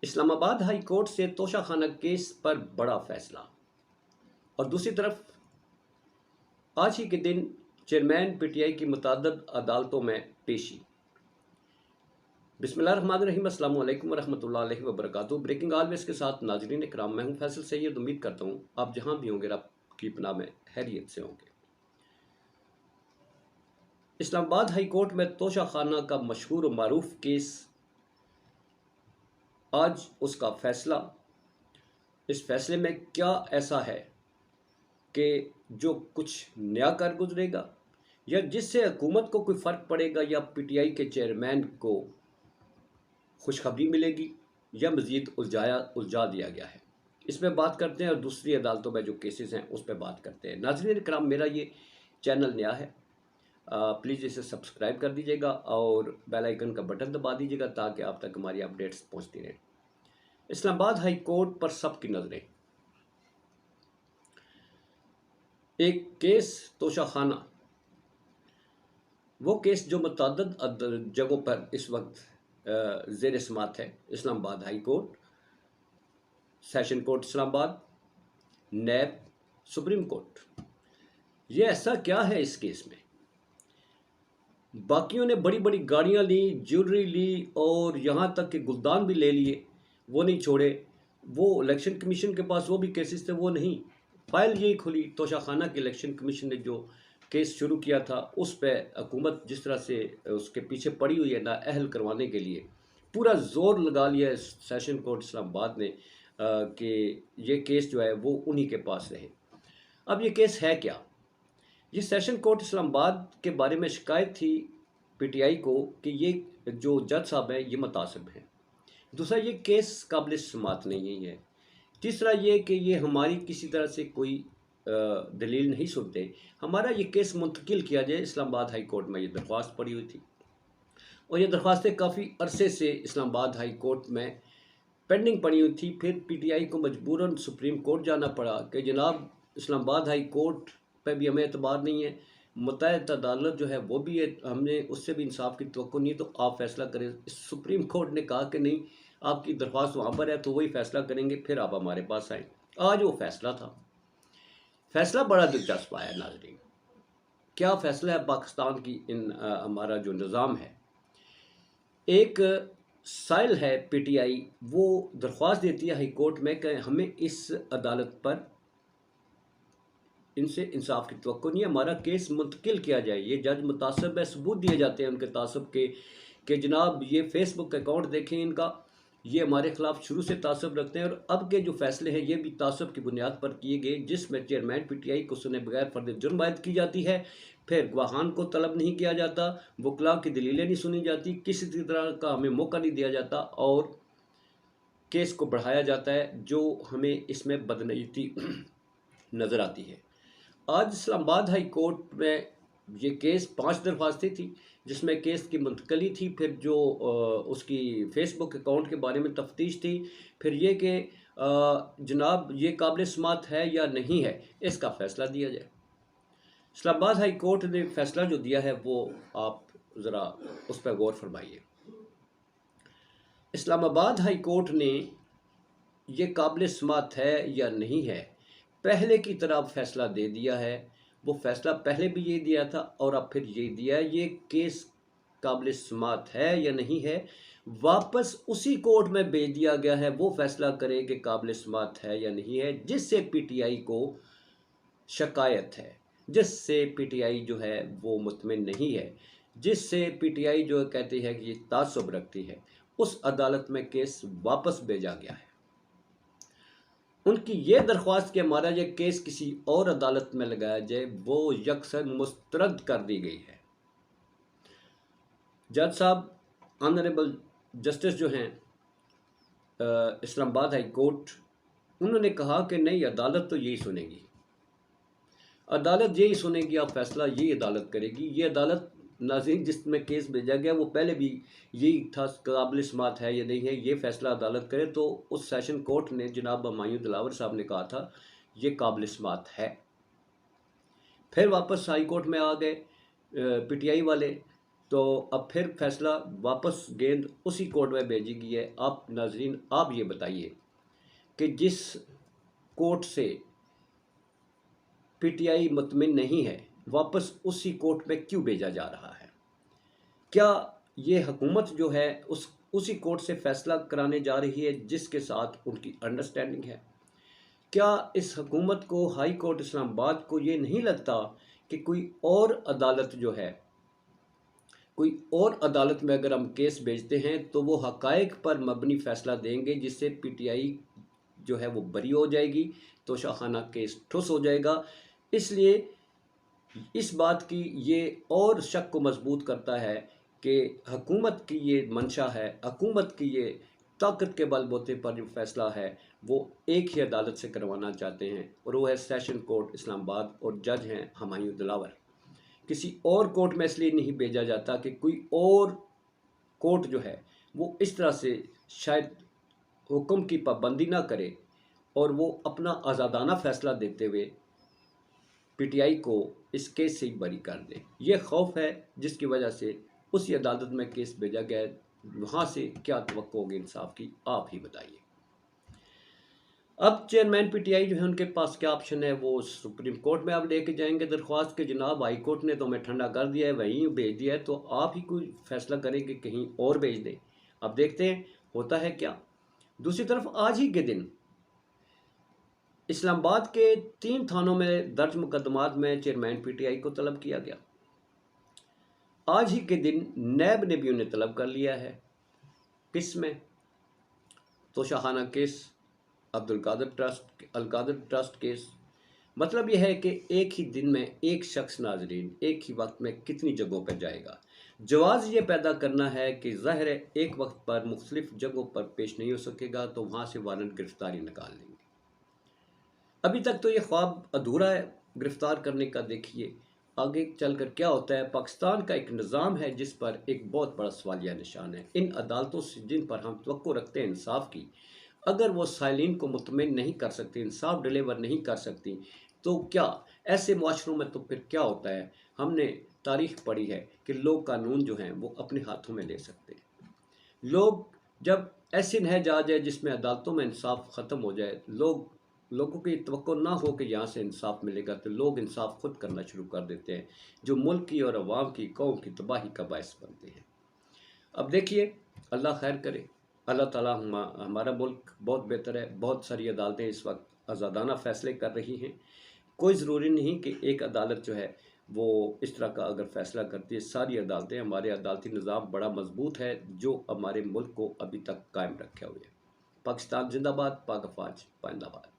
اسلام آباد high court سے توشہ خانہ کیس پر بڑا فیصلہ، اور دوسری طرف آج ہی کے دن چیئرمین پی ٹی آئی کی متعدد عدالتوں میں پیشی۔ بسم اللہ الرحمن الرحیم۔ السلام علیکم ورحمۃ اللہ علیہ وبرکاتہ۔ بریکنگ آلویز کے ساتھ ناظرین کرام، میں ہوں فیصل سید۔ امید کرتا ہوں آپ جہاں بھی ہوں گے رب کی پناہ میں خیریت سے ہوں گے۔ اسلام آباد ہائی کورٹ میں توشہ خانہ کا مشہور و معروف کیس، آج اس کا فیصلہ۔ اس فیصلے میں کیا ایسا ہے کہ جو کچھ نیا کر گزرے گا، یا جس سے حکومت کو کوئی فرق پڑے گا، یا پی ٹی آئی کے چیئرمین کو خوشخبری ملے گی، یا مزید الجھا دیا گیا ہے؟ اس پہ بات کرتے ہیں، اور دوسری عدالتوں میں جو کیسز ہیں اس پہ بات کرتے ہیں۔ ناظرین کرام، میرا یہ چینل نیا ہے، پلیز اسے سبسکرائب کر دیجیے گا اور بیل آئیکن کا بٹن دبا دیجیے گا تاکہ آپ تک ہماری اپڈیٹس پہنچتی رہیں۔ اسلام آباد ہائی کورٹ پر سب کی نظریں۔ ایک کیس توشہ خانہ، وہ کیس جو متعدد جگہوں پر اس وقت زیر سماعت ہے۔ اسلام آباد ہائی کورٹ، سیشن کورٹ اسلام آباد، نیب، سپریم کورٹ۔ یہ ایسا کیا ہے اس کیس میں؟ باقیوں نے بڑی بڑی گاڑیاں لی، جیولری لی، اور یہاں تک کہ گلدان بھی لے لیے، وہ نہیں چھوڑے۔ وہ الیکشن کمیشن کے پاس وہ بھی کیسز تھے، وہ نہیں۔ فائل یہی کھلی توشہ خانہ کے الیکشن کمیشن نے جو کیس شروع کیا تھا، اس پہ حکومت جس طرح سے اس کے پیچھے پڑی ہوئی ہے نااہل کروانے کے لیے، پورا زور لگا لیا ہے سیشن کورٹ اسلام آباد نے کہ یہ کیس جو ہے وہ انہی کے پاس رہے۔ اب یہ کیس ہے کیا؟ یہ سیشن کورٹ اسلام آباد کے بارے میں شکایت تھی پی ٹی آئی کو کہ یہ جو جج صاحب ہیں یہ متعصب ہیں۔ دوسرا، یہ کیس قابل سماعت نہیں ہے۔ تیسرا یہ کہ یہ ہماری کسی طرح سے کوئی دلیل نہیں سنتے۔ ہمارا یہ کیس منتقل کیا جائے۔ اسلام آباد ہائی کورٹ میں یہ درخواست پڑی ہوئی تھی، اور یہ درخواستیں کافی عرصے سے اسلام آباد ہائی کورٹ میں پینڈنگ پڑی ہوئی تھی۔ پھر پی ٹی آئی کو مجبوراً سپریم کورٹ جانا پڑا کہ جناب اسلام آباد ہائی کورٹ پہ بھی ہمیں اعتبار نہیں ہے، متحدہ عدالت جو ہے وہ بھی ہم نے اس سے بھی انصاف کی توقع نہیں ہے، تو آپ فیصلہ کریں۔ سپریم کورٹ نے کہا کہ نہیں، آپ کی درخواست وہاں پر ہے تو وہی فیصلہ کریں گے، پھر آپ ہمارے پاس آئیں۔ آج وہ فیصلہ تھا۔ فیصلہ بڑا دلچسپ آیا ناظرین۔ کیا فیصلہ ہے پاکستان کی ہمارا جو نظام ہے؟ ایک سائل ہے پی ٹی آئی، وہ درخواست دیتی ہے ہائی کورٹ میں کہ ہمیں اس عدالت پر ان سے انصاف کی توقع نہیں ہے، ہمارا کیس منتقل کیا جائے۔ یہ جج متعصب ہے، ثبوت دیے جاتے ہیں ان کے تعصب کے کہ جناب یہ فیس بک اکاؤنٹ دیکھیں ان کا، یہ ہمارے خلاف شروع سے تعصب رکھتے ہیں، اور اب کے جو فیصلے ہیں یہ بھی تعصب کی بنیاد پر کیے گئے، جس میں چیئرمین پی ٹی آئی کو سنے بغیر فرد جرم عائد کی جاتی ہے، پھر گواہان کو طلب نہیں کیا جاتا، وکلاء کی دلیلیں نہیں سنی جاتی، کسی طرح کا ہمیں موقع نہیں دیا جاتا، اور کیس کو بڑھایا جاتا ہے، جو ہمیں اس میں بدنیتی نظر آتی ہے۔ آج اسلام آباد ہائی کورٹ میں یہ کیس 5 درخواستیں تھیں، جس میں کیس کی منتقلی تھی، پھر جو اس کی فیس بک اکاؤنٹ کے بارے میں تفتیش تھی، پھر یہ کہ جناب یہ قابل سماعت ہے یا نہیں ہے، اس کا فیصلہ دیا جائے۔ اسلام آباد ہائی کورٹ نے فیصلہ جو دیا ہے وہ آپ ذرا اس پہ غور فرمائیے۔ اسلام آباد ہائی کورٹ نے یہ قابل سماعت ہے یا نہیں ہے، پہلے کی طرح فیصلہ دے دیا ہے۔ وہ فیصلہ پہلے بھی یہ دیا تھا اور اب پھر یہ دیا ہے۔ یہ کیس قابل سماعت ہے یا نہیں ہے، واپس اسی کورٹ میں بھیج دیا گیا ہے، وہ فیصلہ کرے کہ قابل سماعت ہے یا نہیں ہے، جس سے پی ٹی آئی کو شکایت ہے، جس سے پی ٹی آئی جو ہے وہ مطمئن نہیں ہے، جس سے پی ٹی آئی جو کہتی ہے کہ یہ تعصب رکھتی ہے، اس عدالت میں کیس واپس بھیجا گیا ہے۔ ان کی یہ درخواست کہ ہمارا یہ کیس کسی اور عدالت میں لگایا جائے، وہ یکسر مسترد کر دی گئی ہے۔ جج صاحب آنریبل جسٹس جو ہیں اسلام آباد ہائی کورٹ، انہوں نے کہا کہ نہیں، عدالت تو یہی سنے گی، عدالت یہی سنے گی، آپ فیصلہ یہی عدالت کرے گی۔ یہ عدالت ناظرین جس میں کیس بھیجا گیا وہ پہلے بھی یہی تھا، قابل سماعت ہے یا نہیں ہے، یہ فیصلہ عدالت کرے۔ تو اس سیشن کورٹ نے جناب ہمایوں دلاور صاحب نے کہا تھا یہ قابل سماعت ہے۔ پھر واپس ہائی کورٹ میں آ گئے پی ٹی آئی والے، تو اب پھر فیصلہ واپس گیند اسی کورٹ میں بھیجی گئی ہے۔ آپ ناظرین آپ یہ بتائیے کہ جس کورٹ سے پی ٹی آئی مطمئن نہیں ہے واپس اسی کورٹ میں کیوں بھیجا جا رہا ہے؟ کیا یہ حکومت جو ہے اسی کورٹ سے فیصلہ کرانے جا رہی ہے جس کے ساتھ ان کی انڈرسٹینڈنگ ہے؟ کیا اس حکومت کو، ہائی کورٹ اسلام آباد کو، یہ نہیں لگتا کہ کوئی اور عدالت میں اگر ہم کیس بھیجتے ہیں تو وہ حقائق پر مبنی فیصلہ دیں گے، جس سے پی ٹی آئی جو ہے وہ بری ہو جائے گی، توشہ خانہ کیس ٹھس ہو جائے گا؟ اس لیے اس بات کی یہ اور شک کو مضبوط کرتا ہے کہ حکومت کی یہ منشا ہے، حکومت کی یہ طاقت کے بل بوتے پر جو فیصلہ ہے وہ ایک ہی عدالت سے کروانا چاہتے ہیں، اور وہ ہے سیشن کورٹ اسلام آباد، اور جج ہیں ہمایوں دلاور۔ کسی اور کورٹ میں اس لیے نہیں بھیجا جاتا کہ کوئی اور کورٹ جو ہے وہ اس طرح سے شاید حکم کی پابندی نہ کرے اور وہ اپنا آزادانہ فیصلہ دیتے ہوئے پی ٹی آئی کو اس کیس سے بری کر دے۔ یہ خوف ہے جس کی وجہ سے اسی عدالت میں کیس بھیجا گیا ہے۔ وہاں سے کیا توقع ہوگی انصاف کی، آپ ہی بتائیے۔ اب چیئرمین پی ٹی آئی جو ہے ان کے پاس کیا آپشن ہے؟ وہ سپریم کورٹ میں آپ لے کے جائیں گے درخواست کہ جناب ہائی کورٹ نے تو ہمیں ٹھنڈا کر دیا ہے، وہیں بھیج دیا ہے، تو آپ ہی کوئی فیصلہ کریں کہ کہیں اور بھیج دیں۔ اب دیکھتے ہیں ہوتا ہے کیا۔ دوسری طرف آج ہی کے دن اسلام آباد کے 3 تھانوں میں درج مقدمات میں چیئرمین پی ٹی آئی کو طلب کیا گیا۔ آج ہی کے دن نیب نے بھی انہیں طلب کر لیا ہے۔ کس میں؟ توشہ خانہ کیس، القادر ٹرسٹ کیس۔ مطلب یہ ہے کہ ایک ہی دن میں ایک شخص ناظرین ایک ہی وقت میں کتنی جگہوں پہ جائے گا؟ جواز یہ پیدا کرنا ہے کہ ظاہر ہے ایک وقت پر مختلف جگہوں پر پیش نہیں ہو سکے گا تو وہاں سے وارنٹ گرفتاری نکال لیں گے۔ ابھی تک تو یہ خواب ادھورا ہے گرفتار کرنے کا۔ دیکھیے آگے چل کر کیا ہوتا ہے۔ پاکستان کا ایک نظام ہے جس پر ایک بہت بڑا سوالیہ نشان ہے۔ ان عدالتوں سے جن پر ہم توقع رکھتے ہیں انصاف کی، اگر وہ سائلین کو مطمئن نہیں کر سکتی، انصاف ڈیلیور نہیں کر سکتی، تو کیا ایسے معاشروں میں تو پھر کیا ہوتا ہے؟ ہم نے تاریخ پڑھی ہے کہ لوگ قانون جو ہیں وہ اپنے ہاتھوں میں لے سکتے ہیں۔ لوگ جب ایسے نہج آ جائے جس میں عدالتوں میں انصاف ختم ہو جائے، لوگوں کی توقع نہ ہو کہ یہاں سے انصاف ملے گا، تو لوگ انصاف خود کرنا شروع کر دیتے ہیں، جو ملک کی اور عوام کی، قوم کی تباہی کا باعث بنتے ہیں۔ اب دیکھیے اللہ خیر کرے، اللہ تعالیٰ ہمارا ملک بہت بہتر ہے۔ بہت ساری عدالتیں اس وقت آزادانہ فیصلے کر رہی ہیں۔ کوئی ضروری نہیں کہ ایک عدالت جو ہے وہ اس طرح کا اگر فیصلہ کرتی ہے۔ ساری عدالتیں، ہمارے عدالتی نظام بڑا مضبوط ہے جو ہمارے ملک کو ابھی تک قائم رکھے ہوئے ہے۔ پاکستان زندہ باد، پاک افواج پائندہ باد۔